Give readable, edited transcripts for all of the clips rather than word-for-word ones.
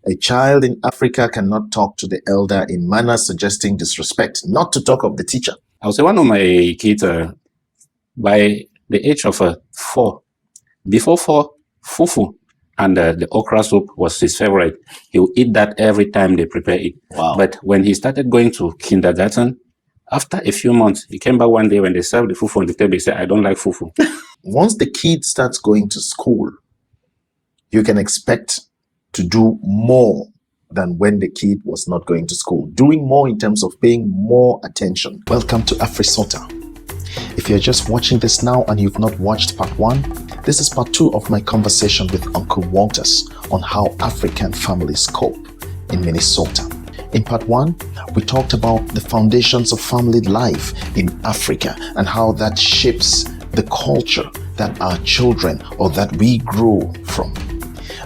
A child in Africa cannot talk to the elder in manner suggesting disrespect, not to talk of the teacher. I would say one of my kids, by the age of 4, before 4, fufu and the okra soup was his favorite. He would eat that every time they prepare it. Wow. But when he started going to kindergarten, after a few months, he came back one day when they served the fufu on the table. He said, "I don't like fufu." Once the kid starts going to school, you can expect to do more than when the kid was not going to school. Doing more in terms of paying more attention. Welcome to AfriSota. If you're just watching this now and you've not watched part 1, this is part 2 of my conversation with Uncle Walters on how African families cope in Minnesota. In part 1, we talked about the foundations of family life in Africa and how that shapes the culture that our children or that we grow from.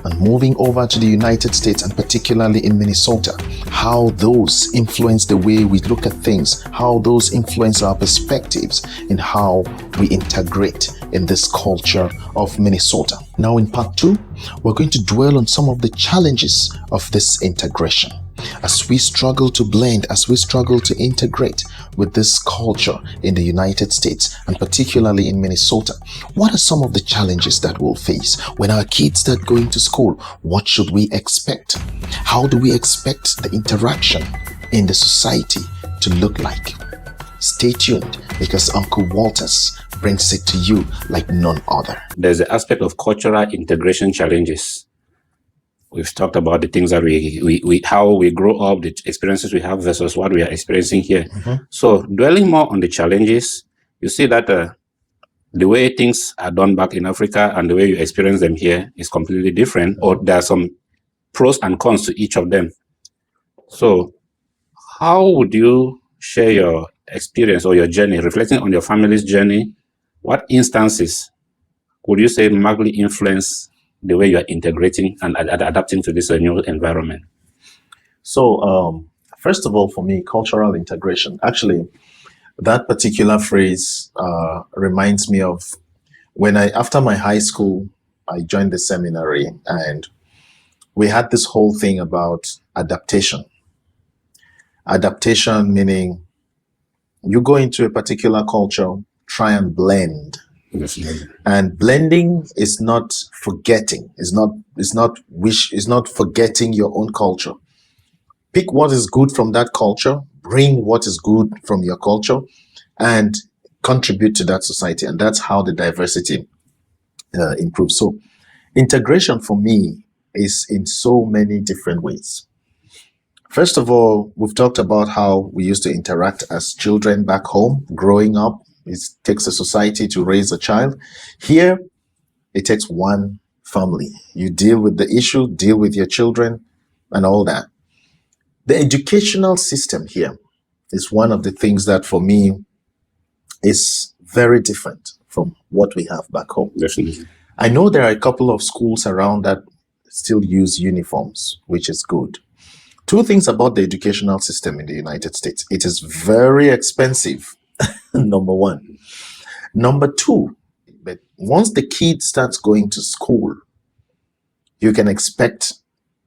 And moving over to the United States and particularly in Minnesota, how those influence the way we look at things, how those influence our perspectives in how we integrate in this culture of Minnesota. Now in part 2, we're going to dwell on some of the challenges of this integration. As we struggle to blend, as we struggle to integrate with this culture in the United States and particularly in Minnesota, what are some of the challenges that we'll face when our kids start going to school? What should we expect? How do we expect the interaction in the society to look like? Stay tuned because Uncle Walters brings it to you like none other. There's the aspect of cultural integration challenges. We've talked about the things that we how we grow up, the experiences we have versus what we are experiencing here. Mm-hmm. So dwelling more on the challenges, you see that the way things are done back in Africa and the way you experience them here is completely different, or there are some pros and cons to each of them. So how would you share your experience or your journey, reflecting on your family's journey? What instances would you say markedly influence the way you are integrating and adapting to this new environment? So, first of all, for me, cultural integration. Actually, that particular phrase reminds me of when after my high school, I joined the seminary and we had this whole thing about adaptation. Adaptation meaning you go into a particular culture, try and blend. Definitely. And blending is not forgetting. It's not forgetting your own culture. Pick what is good from that culture, bring what is good from your culture, and contribute to that society. And that's how the diversity improves. So integration for me is in so many different ways. First of all, we've talked about how we used to interact as children back home, growing up. It takes a society to raise a child. Here, it takes one family. You deal with the issue, deal with your children, and all that. The educational system here is one of the things that, for me, is very different from what we have back home. Definitely. I know there are a couple of schools around that still use uniforms, which is good. Two things about the educational system in the United States. It is very expensive. Number one. Number two, but once the kid starts going to school, you can expect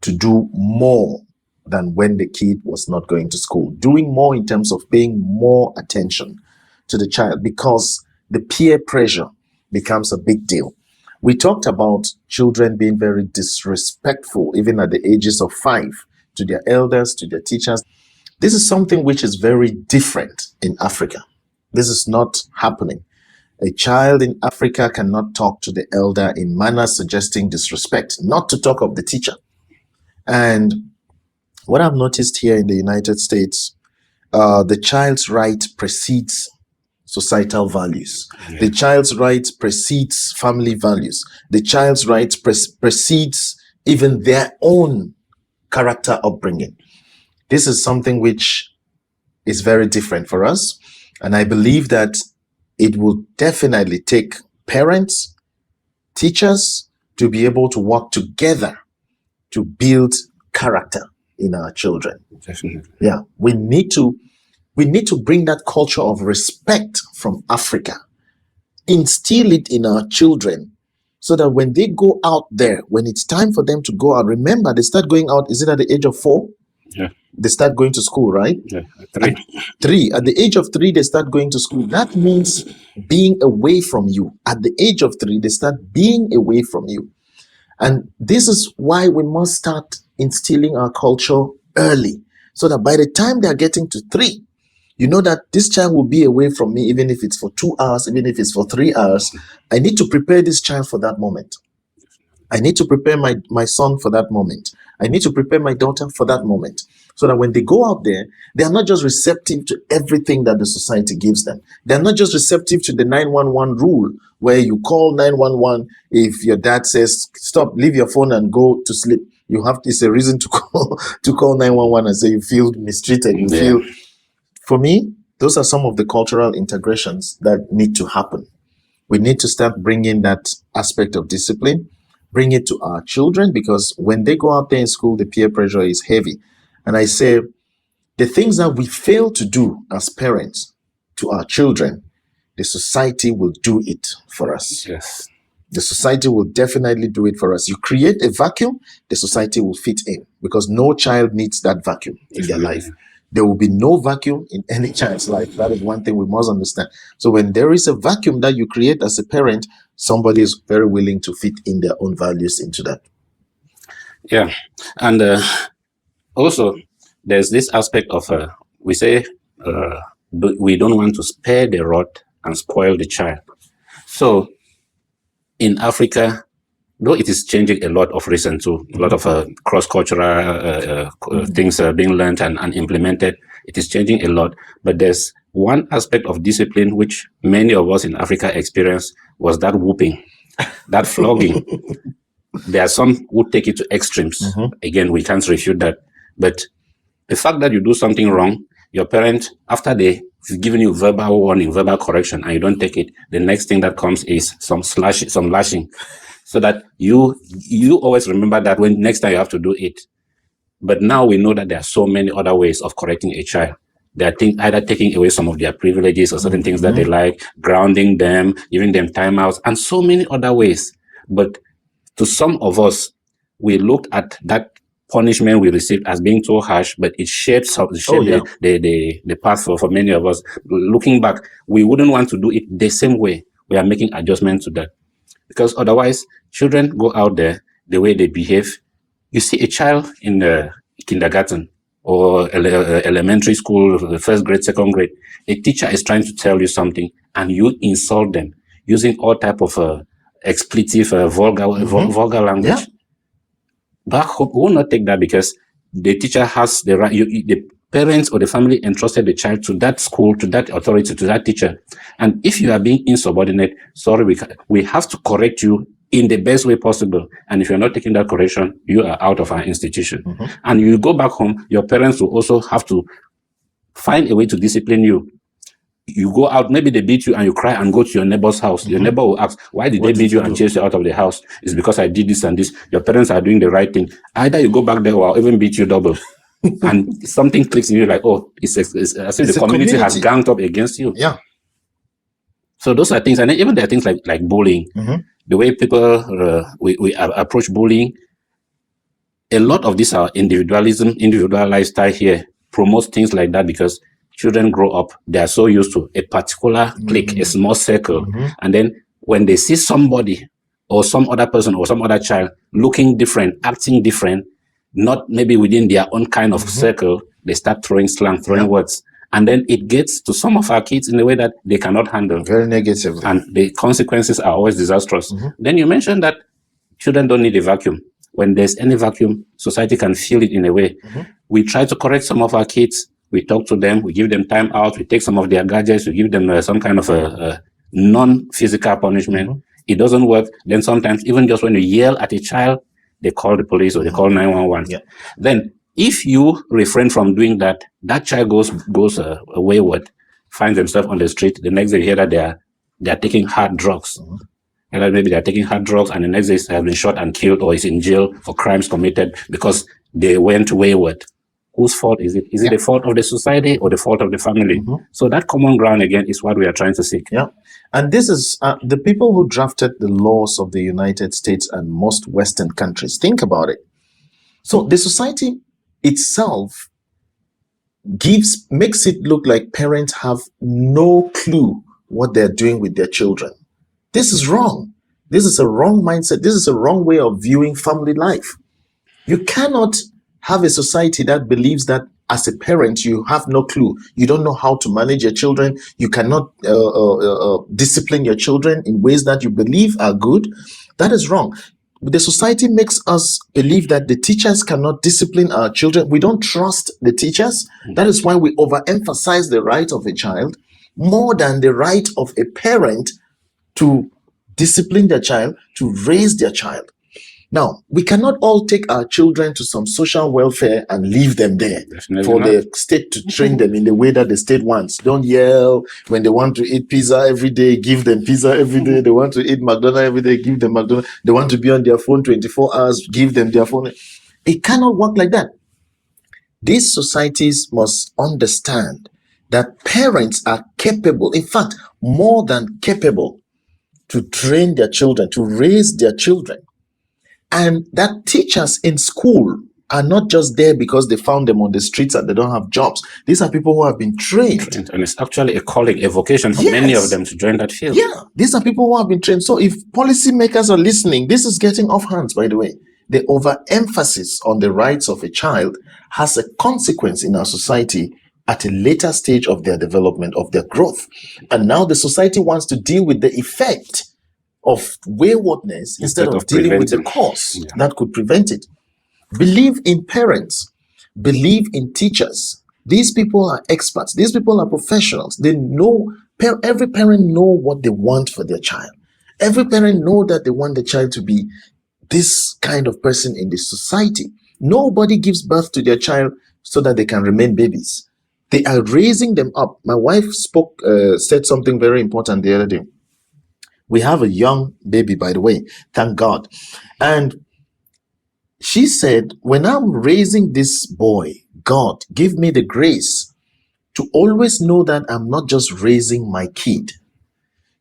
to do more than when the kid was not going to school. Doing more in terms of paying more attention to the child because the peer pressure becomes a big deal. We talked about children being very disrespectful, even at the ages of 5, to their elders, to their teachers. This is something which is very different in Africa. This is not happening. A child in Africa cannot talk to the elder in manner suggesting disrespect, not to talk of the teacher. And what I've noticed here in the United States, the child's right precedes societal values. Yeah. The child's right precedes family values. The child's right precedes even their own character upbringing. This is something which is very different for us. And I believe that it will definitely take parents, teachers to be able to work together to build character in our children. Definitely. Yeah, we need to bring that culture of respect from Africa, instill it in our children, so that when they go out there, when it's time for them to go out, remember they start going out, is it at the age of 4? Yeah. They start going to school, right? Yeah. 3. 3. At the age of 3, they start going to school. That means being away from you. At the age of 3, they start being away from you. And this is why we must start instilling our culture early, so that by the time they're getting to 3, you know that this child will be away from me, even if it's for 2 hours, even if it's for 3 hours. I need to prepare this child for that moment. I need to prepare my son for that moment. I need to prepare my daughter for that moment. So that when they go out there, they are not just receptive to everything that the society gives them. They're not just receptive to the 911 rule, where you call 911 if your dad says, stop, leave your phone and go to sleep. You have, it's a reason to call 911 and say you feel mistreated. You feel. For me, those are some of the cultural integrations that need to happen. We need to start bringing that aspect of discipline, bring it to our children, because when they go out there in school, the peer pressure is heavy. And I say, the things that we fail to do as parents to our children, the society will do it for us. Yes. The society will definitely do it for us. You create a vacuum, the society will fit in, because no child needs that vacuum in their life. There will be no vacuum in any child's life. That is one thing we must understand. So when there is a vacuum that you create as a parent, somebody is very willing to fit in their own values into that. Yeah. And also, there's this aspect of, we say, we don't want to spare the rod and spoil the child. So in Africa, though it is changing a lot of recent too, a lot of cross-cultural things being learned and implemented, it is changing a lot. But there's one aspect of discipline which many of us in Africa experienced, was that whooping, that flogging. There are some who take it to extremes. Again, we can't refute that. But the fact that you do something wrong, your parent, after they've given you verbal warning, verbal correction, and you don't take it, the next thing that comes is some lashing. So that you always remember that when next time you have to do it. But now we know that there are so many other ways of correcting a child. They are either taking away some of their privileges or certain things that they like, grounding them, giving them timeouts, and so many other ways. But to some of us, we looked at that punishment we received as being too harsh, but it shaped the path for many of us. Looking back, we wouldn't want to do it the same way. We are making adjustments to that. Because otherwise, children go out there, the way they behave. You see a child in the kindergarten or elementary school, the first grade, second grade, a teacher is trying to tell you something and you insult them using all type of expletive, vulgar language. Yeah. Back home, we will not take that, because the teacher has the right, the parents or the family entrusted the child to that school, to that authority, to that teacher. And if you are being insubordinate, sorry, we have to correct you in the best way possible. And if you're not taking that correction, you are out of our institution. And you go back home, your parents will also have to find a way to discipline you. You go out, maybe they beat you and you cry and go to your neighbor's house. Your neighbor will ask, why did they beat you and chase you out of the house? It's because I did this and this. Your parents are doing the right thing. Either you go back there or I'll even beat you double. And something clicks in you like, oh, it's as if the community has ganged up against you. Yeah. So those are things. And then even there are things like bullying. The way people, we approach bullying. A lot of this, our individualism, individual lifestyle here promotes things like that, because children grow up, they are so used to a particular clique, a small circle. And then when they see somebody or some other person or some other child looking different, acting different, not maybe within their own kind of circle, they start throwing slang, throwing words. And then it gets to some of our kids in a way that they cannot handle. Very negative. And the consequences are always disastrous. Then you mentioned that children don't need a vacuum. When there's any vacuum, society can fill it in a way. We try to correct some of our kids. We talk to them, we give them time out, we take some of their gadgets, we give them some kind of a non-physical punishment. It doesn't work. Then sometimes, even just when you yell at a child, they call the police or they call 911. Then, if you refrain from doing that, that child goes wayward, finds themselves on the street. The next day you hear that they are taking hard drugs. And then maybe they are taking hard drugs, and the next day they have been shot and killed or is in jail for crimes committed because they went wayward. whose fault is it? Is it the fault of the society or the fault of the family? Mhm. So that common ground again is what we are trying to seek. Yeah. And this is the people who drafted the laws of the United States and most Western countries. Think about it. So the society itself makes it look like parents have no clue what they're doing with their children. This is wrong. This is a wrong mindset. This is a wrong way of viewing family life. You cannot have a society that believes that as a parent, you have no clue. You don't know how to manage your children. You cannot discipline your children in ways that you believe are good. That is wrong. The society makes us believe that the teachers cannot discipline our children. We don't trust the teachers. That is why we overemphasize the right of a child more than the right of a parent to discipline their child, to raise their child. Now, we cannot all take our children to some social welfare and leave them there for the state to train them in the way that the state wants. Don't yell when they want to eat pizza every day, give them pizza every day. They want to eat McDonald's every day, give them McDonald's. They want to be on their phone 24 hours, give them their phone. It cannot work like that. These societies must understand that parents are capable, in fact, more than capable, to train their children, to raise their children. And that teachers in school are not just there because they found them on the streets and they don't have jobs. These are people who have been trained. And it's actually a calling, a vocation for many of them to join that field. Yeah, these are people who have been trained. So if policymakers are listening, this is getting off hands, by the way. The overemphasis on the rights of a child has a consequence in our society at a later stage of their development, of their growth. And now the society wants to deal with the effect of waywardness instead of dealing with the cause that could prevent it. Believe in parents. Believe in teachers. These people are experts. These people are professionals. They know, every parent know what they want for their child. Every parent know that they want the child to be this kind of person in the society. Nobody gives birth to their child so that they can remain babies. They are raising them up. My wife said something very important the other day. We have a young baby, by the way, thank God. And she said, when I'm raising this boy, God, give me the grace to always know that I'm not just raising my kid,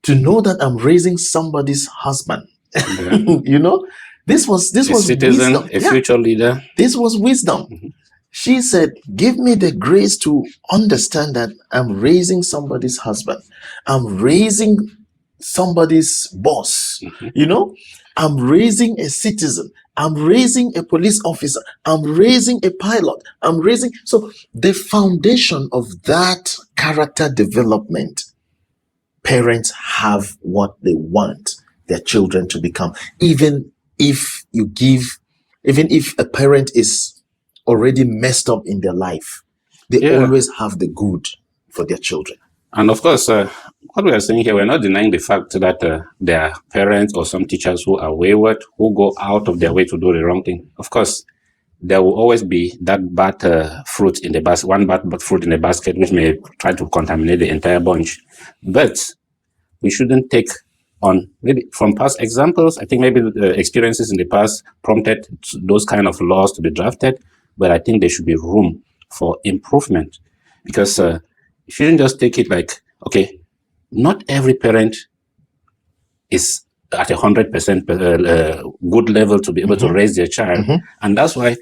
to know that I'm raising somebody's husband. Yeah. You know, this was citizen, wisdom. A future leader. This was wisdom. Mm-hmm. She said, give me the grace to understand that I'm raising somebody's husband. I'm raising somebody's boss. Mm-hmm. You know, I'm raising a citizen. I'm raising a police officer. I'm raising a pilot. So the foundation of that character development, parents have what they want their children to become. Even if a parent is already messed up in their life, they always have the good for their children. And of course, what we are saying here, we're not denying the fact that there are parents or some teachers who are wayward, who go out of their way to do the wrong thing. Of course, there will always be that bad fruit in the basket, one bad fruit in the basket, which may try to contaminate the entire bunch. But we shouldn't take on, maybe from past examples, I think maybe the experiences in the past prompted those kind of laws to be drafted, but I think there should be room for improvement, because you shouldn't just take it like, okay, not every parent is at 100% good level to be able to raise their child. Mm-hmm. And that's why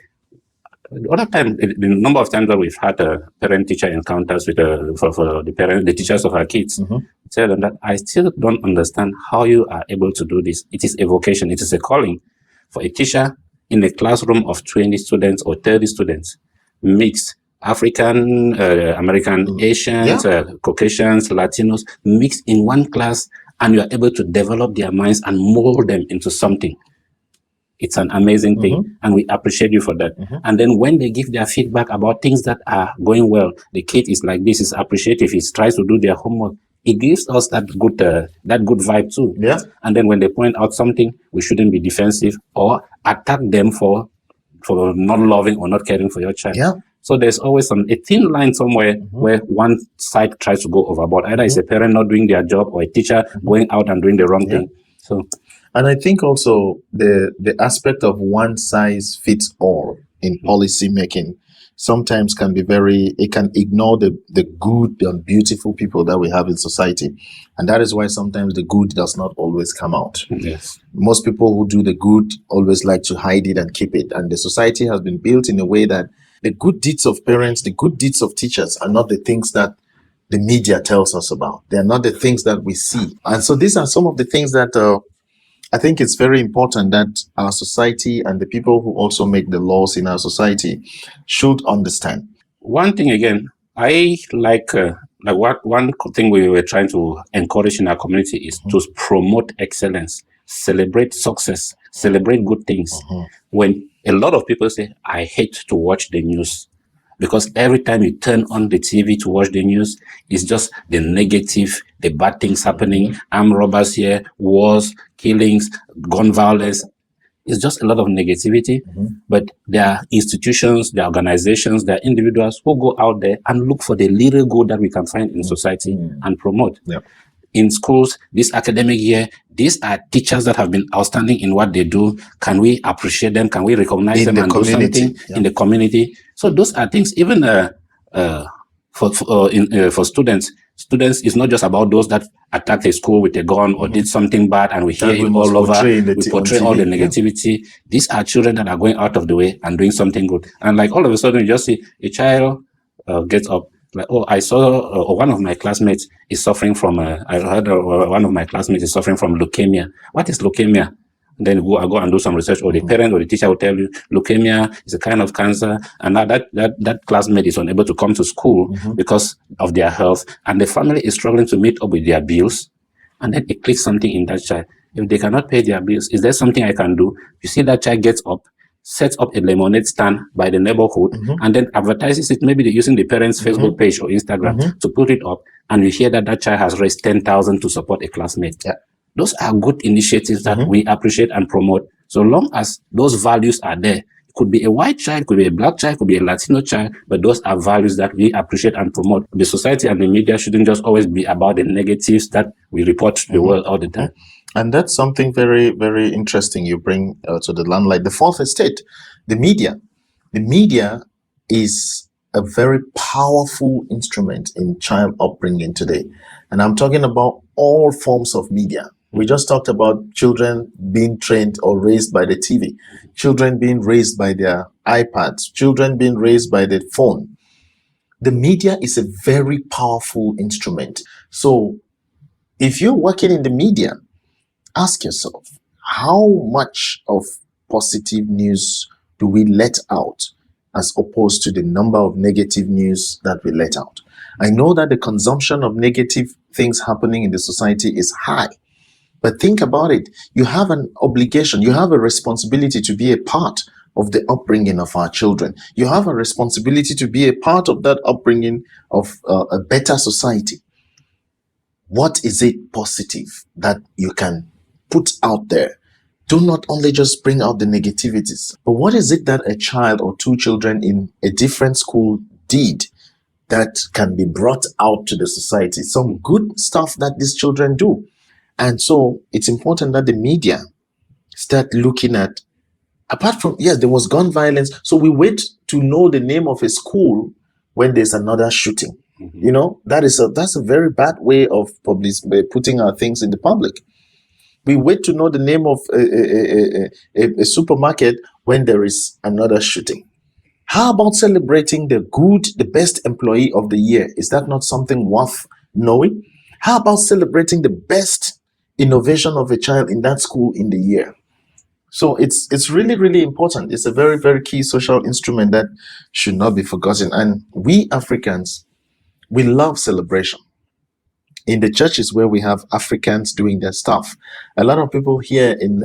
the other time, the number of times that we've had parent-teacher encounters with for the teachers of our kids, tell them that I still don't understand how you are able to do this. It is a vocation. It is a calling for a teacher in a classroom of 20 students or 30 students, mixed African, American, Asians, Caucasians, Latinos, mixed in one class, and you are able to develop their minds and mold them into something. It's an amazing thing, and we appreciate you for that. And then when they give their feedback about things that are going well, the kid is like this, is appreciative, he tries to do their homework. It gives us that good vibe too. Yeah. And then when they point out something, we shouldn't be defensive or attack them for not loving or not caring for your child. Yeah. So there's always a thin line somewhere where one side tries to go overboard. Either it's a parent not doing their job or a teacher going out and doing the wrong thing. So. And I think also the aspect of one size fits all in policy making sometimes can be it can ignore the good and beautiful people that we have in society. And that is why sometimes the good does not always come out. Yes. Most people who do the good always like to hide it and keep it. And the society has been built in a way that the good deeds of parents, the good deeds of teachers are not the things that the media tells us about. They are not the things that we see. And so these are some of the things that I think it's very important that our society and the people who also make the laws in our society should understand. One thing again, I like one thing we were trying to encourage in our community is to promote excellence, celebrate success, celebrate good things. When a lot of people say, I hate to watch the news, because every time you turn on the TV to watch the news, it's just the negative, the bad things happening, armed robbers here, wars, killings, gun violence. It's just a lot of negativity. But there are institutions, there are organizations, there are individuals who go out there and look for the little good that we can find in society and promote. In schools, this academic year, these are teachers that have been outstanding in what they do. Can we appreciate them? Can we recognize them and do something in the community? So those are things, even for students. Students, it's not just about those that attacked a school with a gun or did something bad and we hear it all over. We portray all the negativity. These are children that are going out of the way and doing something good. And like all of a sudden, you just see a child gets up. Like, oh, I saw one of my classmates is suffering from, I heard one of my classmates is suffering from leukemia. What is leukemia? Then go and do some research, or the parent or the teacher will tell you leukemia is a kind of cancer, and now that classmate is unable to come to school because of their health, and the family is struggling to meet up with their bills, and then it clicks something in that child. If they cannot pay their bills, is there something I can do? You see that child gets up, sets up a lemonade stand by the neighborhood, and then advertises it, maybe using the parents' Facebook page or Instagram to put it up, and you hear that child has raised 10,000 to support a classmate. Those are good initiatives that we appreciate and promote. So long as those values are there, it could be a white child, could be a black child, could be a Latino child, but those are values that we appreciate and promote. The society and the media shouldn't just always be about the negatives that we report to the world all the time. And that's something very, very interesting you bring to the limelight. The fourth estate, the media. The media is a very powerful instrument in child upbringing today. And I'm talking about all forms of media. We just talked about children being trained or raised by the TV, children being raised by their iPads, children being raised by the phone. The media is a very powerful instrument. So if you're working in the media, ask yourself, how much of positive news do we let out as opposed to the number of negative news that we let out? I know that the consumption of negative things happening in the society is high. But think about it. You have an obligation, you have a responsibility to be a part of the upbringing of our children. You have a responsibility to be a part of that upbringing of a better society. What is it positive that you can put out there? Do not only just bring out the negativities, but what is it that a child or two children in a different school did that can be brought out to the society? Some good stuff that these children do. And so it's important that the media start looking at, apart from, yes, there was gun violence. So we wait to know the name of a school when there's another shooting. You know, that's a very bad way of putting our things in the public. We wait to know the name of a supermarket when there is another shooting. How about celebrating the best employee of the year? Is that not something worth knowing? How about celebrating the best innovation of a child in that school in the year? So it's really, really important. It's a very, very key social instrument that should not be forgotten. And we Africans, we love celebration. In the churches where we have Africans doing their stuff, a lot of people here in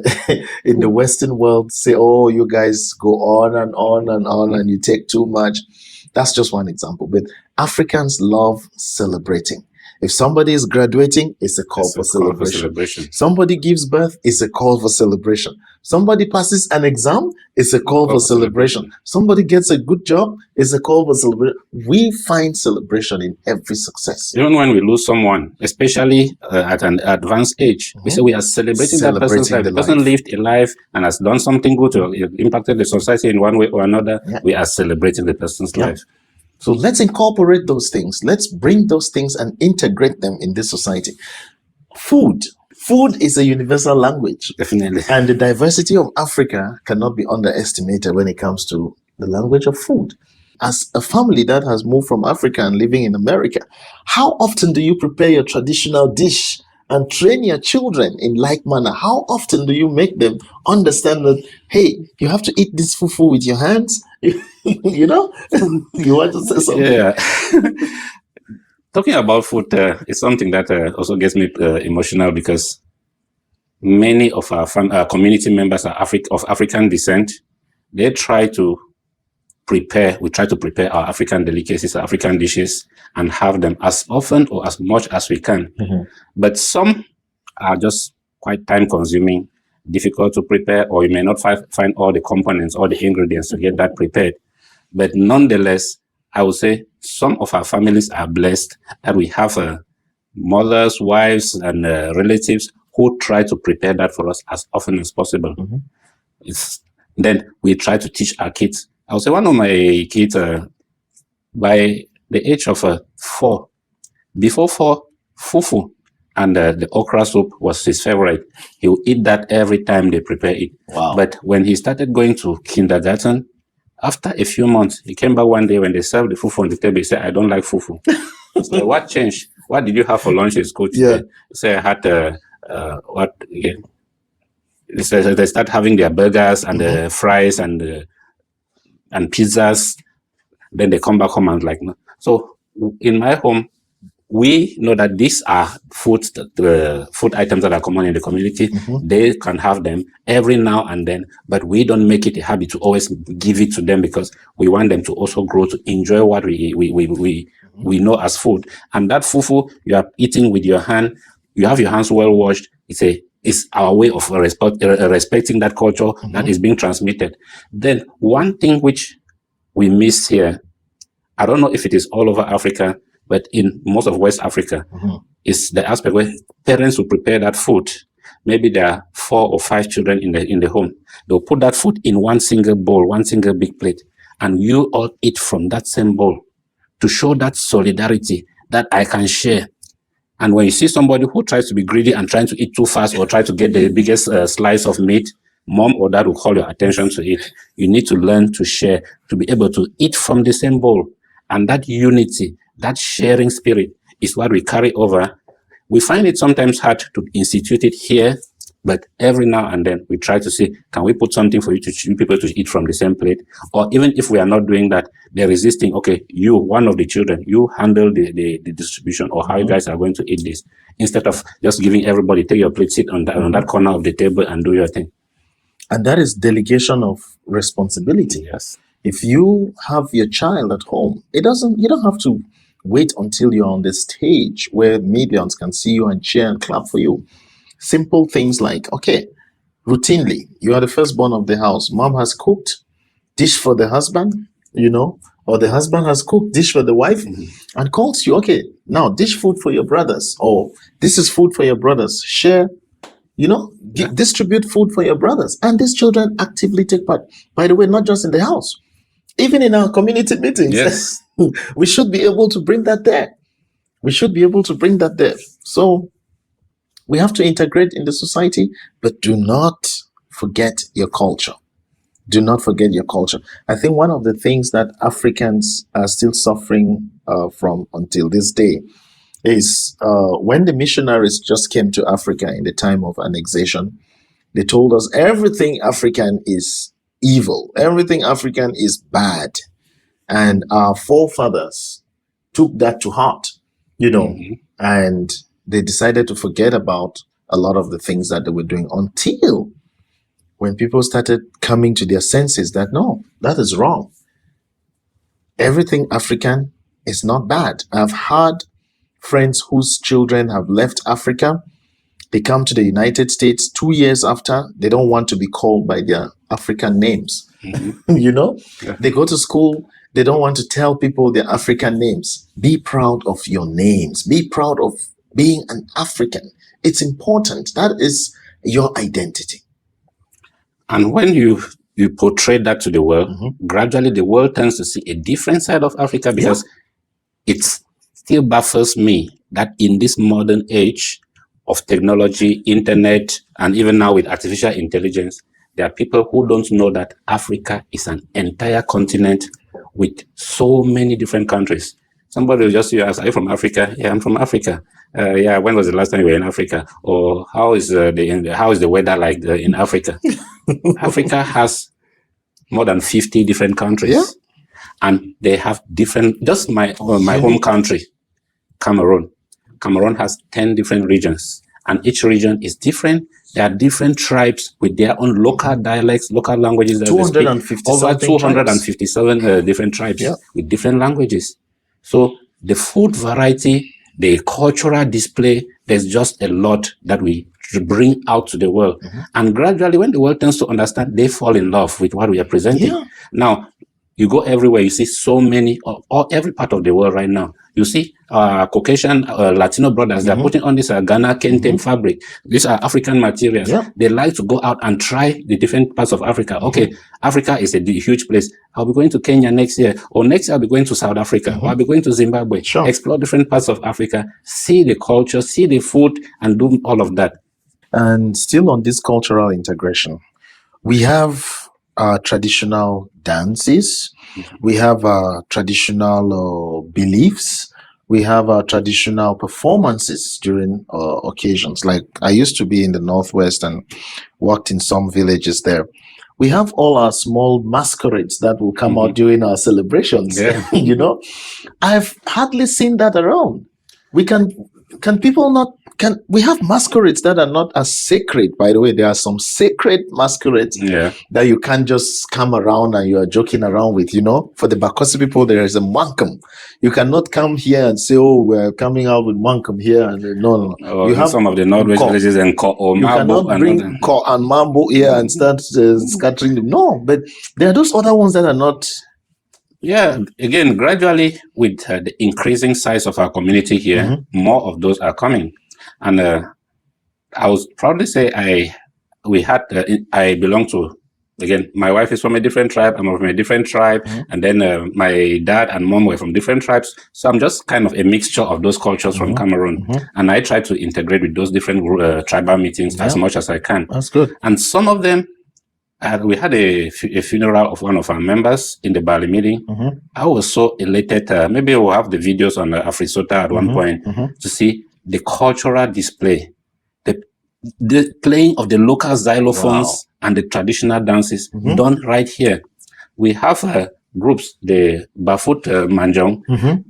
the Western world say, oh, you guys go on and on and on and you take too much. That's just one example. But Africans love celebrating. If somebody is graduating, it's a call It's for a call for celebration. celebration. Somebody gives birth, it's a call for celebration. Somebody passes an exam, it's a call for celebration. Somebody gets a good job, it's a call for celebration. We find celebration in every success. Even when we lose someone, especially at an advanced age, we say we are celebrating that person's Celebrating life. the The person life. lived a life and has done something good or impacted the society in one way or another. Yeah. We are celebrating the person's Yeah. life. So let's incorporate those things. Let's bring those things and integrate them in this society. Food. Food is a universal language. Definitely. And the diversity of Africa cannot be underestimated when it comes to the language of food. As a family that has moved from Africa and living in America, how often do you prepare your traditional dish and train your children in like manner? How often do you make them understand that, hey, you have to eat this fufu with your hands? You know? You want to say something? Yeah. Talking about food is something that also gets me emotional because many of our community members are of African descent. They try to prepare our African delicacies, our African dishes, and have them as often or as much as we can. Mhm. But some are just quite time consuming, difficult to prepare, or you may not find all the components, all the ingredients to get that prepared. But nonetheless, I would say some of our families are blessed that we have mothers, wives, and relatives who try to prepare that for us as often as possible. Mhm. Then we try to teach our kids. I would say one of my kids, by the age of 4, before 4, fufu and the okra soup was his favorite. He would eat that every time they prepare it. Wow. But when he started going to kindergarten, after a few months, he came back one day when they served the fufu on the table. He said, "I don't like fufu." I said, "What changed? What did you have for lunch in school today?" Yeah. He said, "I had what again?" He said they start having their burgers and fries and pizzas. Then they come back home and like, no. So in my home, we know that these are food items that are common in the community. Mhm. They can have them every now and then, but we don't make it a habit to always give it to them because we want them to also grow to enjoy what we know as food. And that fufu you are eating with your hand, you have your hands well washed. It's our way of respecting that culture that is being transmitted. Then one thing which we miss here, I don't know if it is all over Africa, but in most of West Africa, is the aspect where parents will prepare that food. Maybe there are 4 or 5 children in the home. They'll put that food in one single bowl, one single big plate, and you all eat from that same bowl to show that solidarity that I can share. And when you see somebody who tries to be greedy and trying to eat too fast or try to get the biggest slice of meat, mom or dad will call your attention to it. You need to learn to share, to be able to eat from the same bowl. And that unity, that sharing spirit is what we carry over. We find it sometimes hard to institute it here, but every now and then we try to see, can we put something for you people to eat from the same plate? Or even if we are not doing that, they're resisting, okay, you, one of the children, you handle the distribution or how you guys are going to eat this. Instead of just giving everybody, take your plate, sit on that corner of the table and do your thing. And that is delegation of responsibility. Yes. If you have your child at home, you don't have to wait until you're on the stage where millions can see you and cheer and clap for you. Simple things like, okay, routinely, you are the firstborn of the house. Mom has cooked dish for the husband, or the husband has cooked dish for the wife and calls you, okay, now dish food for your brothers, or this is food for your brothers. Share, distribute food for your brothers. And these children actively take part. By the way, not just in the house, even in our community meetings. Yes. We should be able to bring that there. So we have to integrate in the society, but do not forget your culture. Do not forget your culture. I think one of the things that Africans are still suffering from until this day is when the missionaries just came to Africa in the time of annexation, they told us everything African is evil, everything African is bad. And our forefathers took that to heart, and they decided to forget about a lot of the things that they were doing until when people started coming to their senses that, no, that is wrong. Everything African is not bad. I've heard friends whose children have left Africa. They come to the United States 2 years after. They don't want to be called by their African names. You know, Yeah. they go to school. They don't want to tell people their African names. Be proud of your names. Be proud of being an African. It's important. That is your identity. And when you portray that to the world, gradually the world tends to see a different side of Africa, because it still baffles me that in this modern age of technology, internet, and even now with artificial intelligence, there are people who don't know that Africa is an entire continent with so many different countries. Somebody will just ask, "Are you from Africa?" "Yeah, I'm from Africa." "Yeah, when was the last time you were in Africa?" Or how is the weather like in Africa? Africa has more than 50 different countries, Yeah. and they have different. Just my home country, Cameroon. Cameroon has 10 different regions, and each region is different. There are different tribes with their own local dialects, local languages that they speak. 250 Over something 257 different tribes Yeah. with different languages. So the food variety, the cultural display, there's just a lot that we bring out to the world. And gradually, when the world tends to understand, they fall in love with what we are presenting. Yeah. Now, you go everywhere, you see so many, or every part of the world right now. You see Caucasian Latino brothers, they're putting on this Ghana Kente fabric. These are African materials. Yeah. They like to go out and try the different parts of Africa. Okay, Africa is a huge place. I'll be going to Kenya next year, or next year I'll be going to South Africa, or I'll be going to Zimbabwe. Sure. Explore different parts of Africa, see the culture, see the food, and do all of that. And still on this cultural integration, we have our traditional dances, we have our traditional beliefs, we have our traditional performances during occasions. Like I used to be in the Northwest and worked in some villages there. We have all our small masquerades that will come out during our celebrations. Yeah. You know, I've hardly seen that around. We have masquerades that are not as sacred, by the way. There are some sacred masquerades Yeah. that you can't just come around and you are joking around with, you know. For the Bakosi people, there is a Mankum. You cannot come here and say, "Oh, we're coming out with Mankum here." And no. Or You have some of the Northwest Nko. villages and You cannot bring Ko and Mambo here and start scattering them. No, but there are those other ones that are not. Yeah, again, gradually with the increasing size of our community here, more of those are coming. And I would probably say I belong to, again, my wife is from a different tribe, I'm from a different tribe, and then my dad and mom were from different tribes. So I'm just kind of a mixture of those cultures from Cameroon. And I try to integrate with those different tribal meetings as much as I can. That's good. And some of them, we had a funeral of one of our members in the Bali meeting. I was so elated. Maybe we'll have the videos on AfriSota at one point to see the cultural display, the playing of the local xylophones and the traditional dances done right here. We have groups, the Bafut Manjong,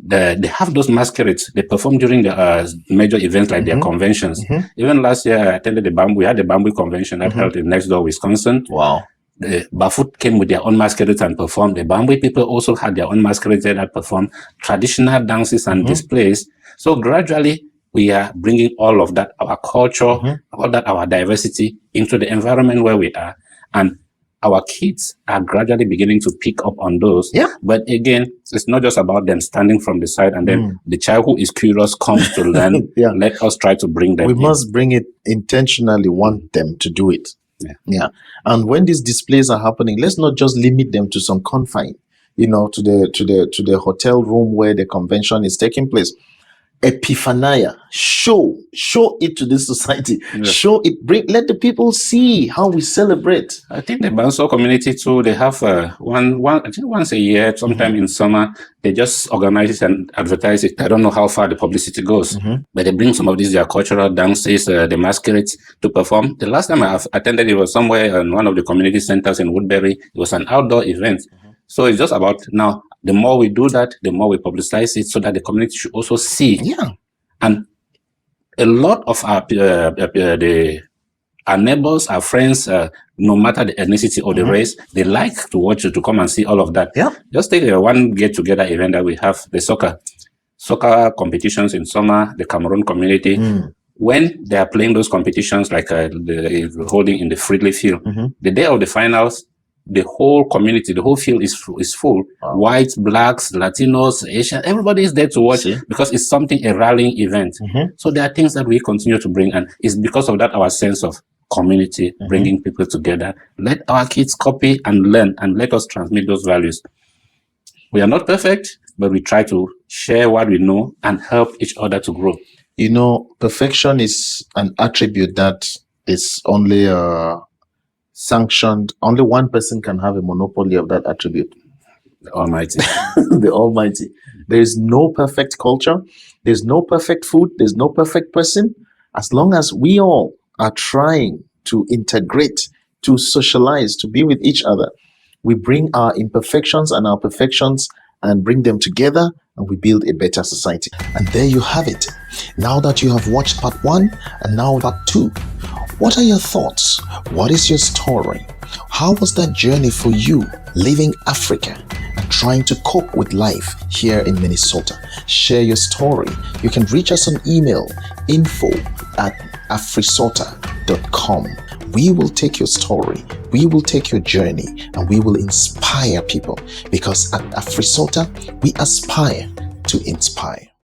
they have those masquerades. They perform during the major events like their conventions. Even last year, I attended we had the Bamboo convention that held in next door, Wisconsin. Wow. The Bafut came with their own masquerades and performed. The Bamboo people also had their own masquerades there that performed traditional dances and displays. So gradually, we are bringing all of that, our culture, all that, our diversity into the environment where we are. And our kids are gradually beginning to pick up on those. Yeah. But again, it's not just about them standing from the side and then the child who is curious comes to learn. Let us try to bring them We in. must bring it intentionally, want them to do it. Yeah. And when these displays are happening, let's not just limit them to some confine, you know, to the hotel room where the convention is taking place. Epiphania, show it to this society. Show it, let the people see how we celebrate. I think the Banso community too, they have I think once a year, sometime in summer, they just organize it and advertise it. I don't know how far the publicity goes, but they bring some of these, their cultural dances, the masquerades to perform. The last time I attended, it was somewhere in one of the community centers in Woodbury. It was an outdoor event. So it's just about now, the more we do that, the more we publicize it so that the community should also see. Yeah. And a lot of our neighbors, our friends, no matter the ethnicity or the race, they like to watch you, to come and see all of that. Yeah. Just take one get-together event that we have, the soccer. soccer competitions in summer, the Cameroon community. When they are playing those competitions, like they're holding in the Fridley field, the day of the finals, the whole community, the whole field is full. Wow. Whites, blacks, Latinos, Asians, everybody is there to watch because it's something, a rallying event. So there are things that we continue to bring, and it's because of that our sense of community, bringing people together. Let our kids copy and learn, and let us transmit those values. We are not perfect, but we try to share what we know and help each other to grow. You know, perfection is an attribute that is only sanctioned. Only one person can have a monopoly of that attribute. The Almighty. The Almighty. There is no perfect culture. There's no perfect food. There's no perfect person. As long as we all are trying to integrate, to socialize, to be with each other, we bring our imperfections and our perfections and bring them together, and we build a better society. And there you have it. Now that you have watched part 1 and now part 2, what are your thoughts? What is your story? How was that journey for you, leaving Africa and trying to cope with life here in Minnesota? Share your story. You can reach us on email, info@afrisota.com. We will take your story, we will take your journey, and we will inspire people, because at Afrisota, we aspire to inspire.